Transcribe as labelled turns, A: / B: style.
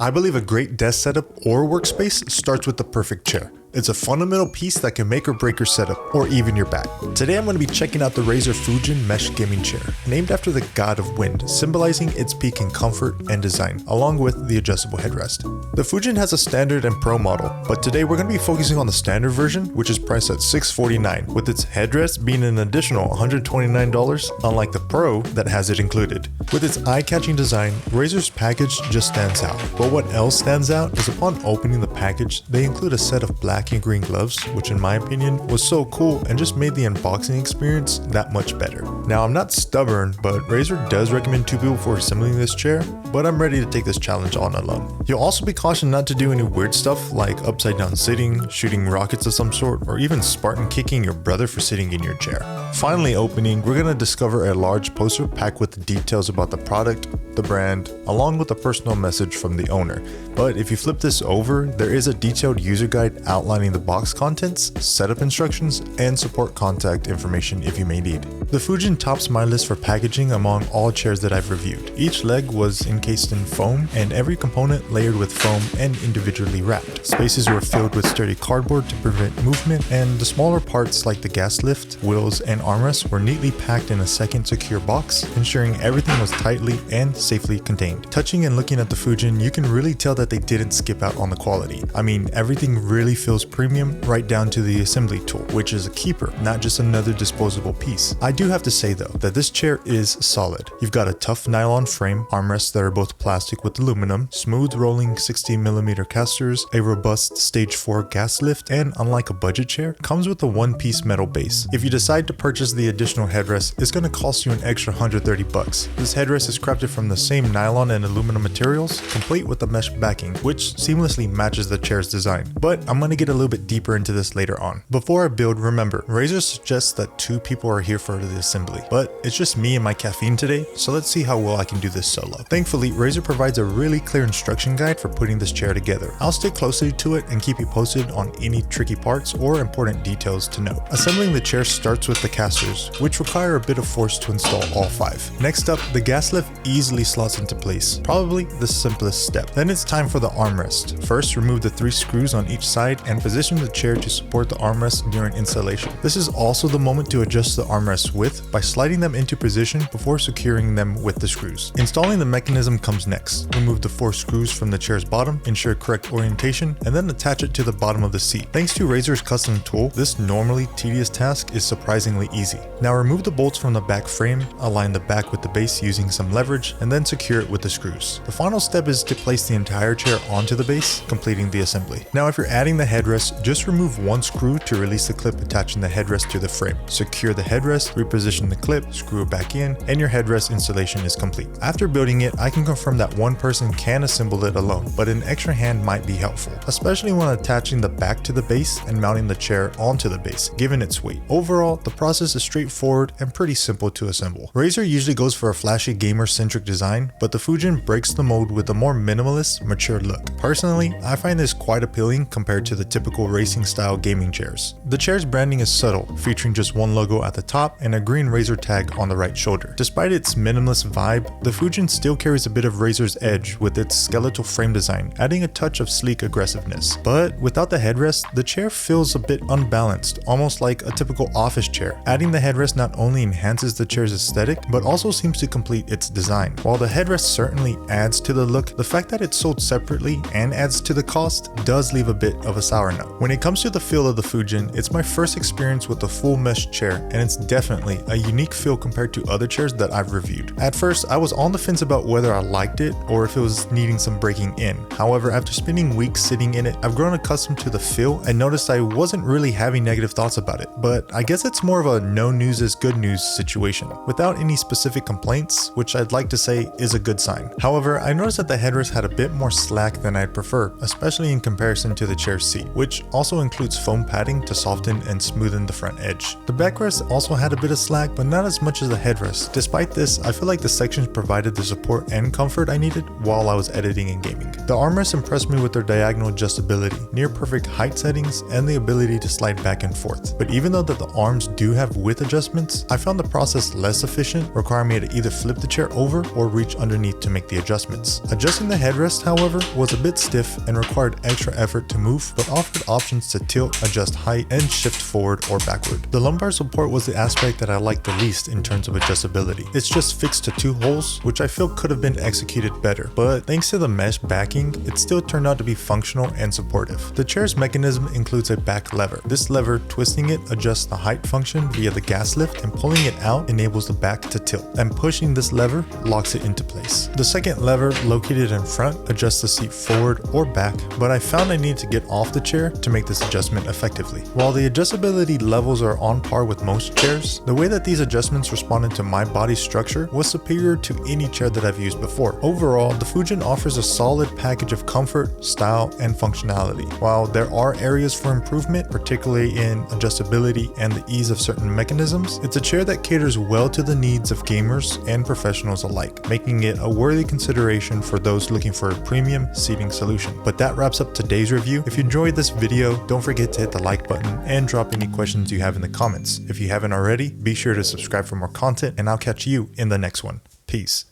A: I believe a great desk setup or workspace starts with the perfect chair. It's a fundamental piece that can make or break your setup, or even your back. Today I'm going to be checking out the Razer Fujin mesh gaming chair, named after the god of wind, symbolizing its peak in comfort and design, along with the adjustable headrest. The Fujin has a standard and pro model, but today we're going to be focusing on the standard version, which is priced at $649, with its headrest being an additional $129, unlike the pro that has it included. With its eye-catching design, Razer's package just stands out. But what else stands out is upon opening the package, they include a set of black and green gloves, which in my opinion was so cool and just made the unboxing experience that much better. Now I'm not stubborn, but Razer does recommend 2 people for assembling this chair, but I'm ready to take this challenge on alone. You'll also be cautioned not to do any weird stuff like upside down sitting, shooting rockets of some sort, or even Spartan kicking your brother for sitting in your chair. Finally opening, we're going to discover a large poster packed with details about the product, the brand, along with a personal message from the owner. But if you flip this over, there is a detailed user guide outlining the box contents, setup instructions, and support contact information if you may need. The Fujin tops my list for packaging among all chairs that I've reviewed. Each leg was encased in foam, and every component layered with foam and individually wrapped. Spaces were filled with sturdy cardboard to prevent movement, and the smaller parts like the gas lift, wheels, and armrests were neatly packed in a second secure box, ensuring everything was tightly and safely contained. Touching and looking at the Fujin, you can really tell that they didn't skip out on the quality. I mean, everything really feels premium right down to the assembly tool, which is a keeper, not just another disposable piece. I do have to say though, that this chair is solid. You've got a tough nylon frame, armrests that are both plastic with aluminum, smooth rolling 60mm casters, a robust stage 4 gas lift, and unlike a budget chair, comes with a one-piece metal base. If you decide to purchase the additional headrest, it's going to cost you an extra $130. This headrest is crafted from the same nylon and aluminum materials, complete with a mesh backing, which seamlessly matches the chair's design. But I'm going to get a little bit deeper into this later on. Before I build, remember, Razer suggests that 2 people are here for the assembly, but it's just me and my caffeine today, so let's see how well I can do this solo. Thankfully, Razer provides a really clear instruction guide for putting this chair together. I'll stick closely to it and keep you posted on any tricky parts or important details to note. Assembling the chair starts with the casters, which require a bit of force to install all 5. Next up, the gas lift easily slots into place, probably the simplest step. Then it's time for the armrest. First, remove the 3 screws on each side and position the chair to support the armrest during installation. This is also the moment to adjust the armrest width by sliding them into position before securing them with the screws. Installing the mechanism comes next. Remove the 4 screws from the chair's bottom, ensure correct orientation, and then attach it to the bottom of the seat. Thanks to Razer's custom tool, this normally tedious task is surprisingly easy. Now remove the bolts from the back frame, align the back with the base using some leverage, and then secure it with the screws. The final step is to place the entire chair onto the base, completing the assembly. Now if you're adding the headrest, just remove 1 screw to release the clip attaching the headrest to the frame. Secure the headrest, reposition the clip, screw it back in, and your headrest installation is complete. After building it, I can confirm that one person can assemble it alone, but an extra hand might be helpful, especially when attaching the back to the base and mounting the chair onto the base, given its weight. Overall, the process is straightforward and pretty simple to assemble. Razer usually goes for a flashy gamer-centric design, but the Fujin breaks the mold with a more minimalist, mature look. Personally, I find this quite appealing compared to the typical racing-style gaming chairs. The chair's branding is subtle, featuring just 1 logo at the top and a green Razer tag on the right shoulder. Despite its minimalist vibe, the Fujin still carries a bit of Razer's edge with its skeletal frame design, adding a touch of sleek aggressiveness. But without the headrest, the chair feels a bit unbalanced, almost like a typical office chair. Adding the headrest not only enhances the chair's aesthetic, but also seems to complete its design. While the headrest certainly adds to the look, the fact that it's sold separately and adds to the cost does leave a bit of a sour note. When it comes to the feel of the Fujin, it's my first experience with a full mesh chair, and it's definitely a unique feel compared to other chairs that I've reviewed. At first, I was on the fence about whether I liked it or if it was needing some breaking in. However, after spending weeks sitting in it, I've grown accustomed to the feel and noticed I wasn't really having negative thoughts about it. But I guess it's more of a no news is good news situation, without any specific complaints, which I'd like to say is a good sign. However, I noticed that the headrest had a bit more slack than I'd prefer, especially in comparison to the chair's seat. which also includes foam padding to soften and smoothen the front edge. The backrest also had a bit of slack, but not as much as the headrest. Despite this, I feel like the sections provided the support and comfort I needed while I was editing and gaming. The armrests impressed me with their diagonal adjustability, near perfect height settings, and the ability to slide back and forth. But even though that the arms do have width adjustments, I found the process less efficient, requiring me to either flip the chair over or reach underneath to make the adjustments. Adjusting the headrest, however, was a bit stiff and required extra effort to move, but offered options to tilt, adjust height, and shift forward or backward. The lumbar support was the aspect that I liked the least in terms of adjustability. It's just fixed to 2 holes, which I feel could have been executed better, but thanks to the mesh backing, it still turned out to be functional and supportive. The chair's mechanism includes a back lever. This lever, twisting it, adjusts the height function via the gas lift, and pulling it out enables the back to tilt, and pushing this lever locks it into place. The second lever, located in front, adjusts the seat forward or back, but I found I needed to get off the chair to make this adjustment effectively. While the adjustability levels are on par with most chairs, the way that these adjustments responded to my body structure was superior to any chair that I've used before. Overall, the Fujin offers a solid package of comfort, style, and functionality. While there are areas for improvement, particularly in adjustability and the ease of certain mechanisms, it's a chair that caters well to the needs of gamers and professionals alike, making it a worthy consideration for those looking for a premium seating solution. But that wraps up today's review. If you enjoyed this video, don't forget to hit the like button and drop any questions you have in the comments. If you haven't already, be sure to subscribe for more content, and I'll catch you in the next one. Peace.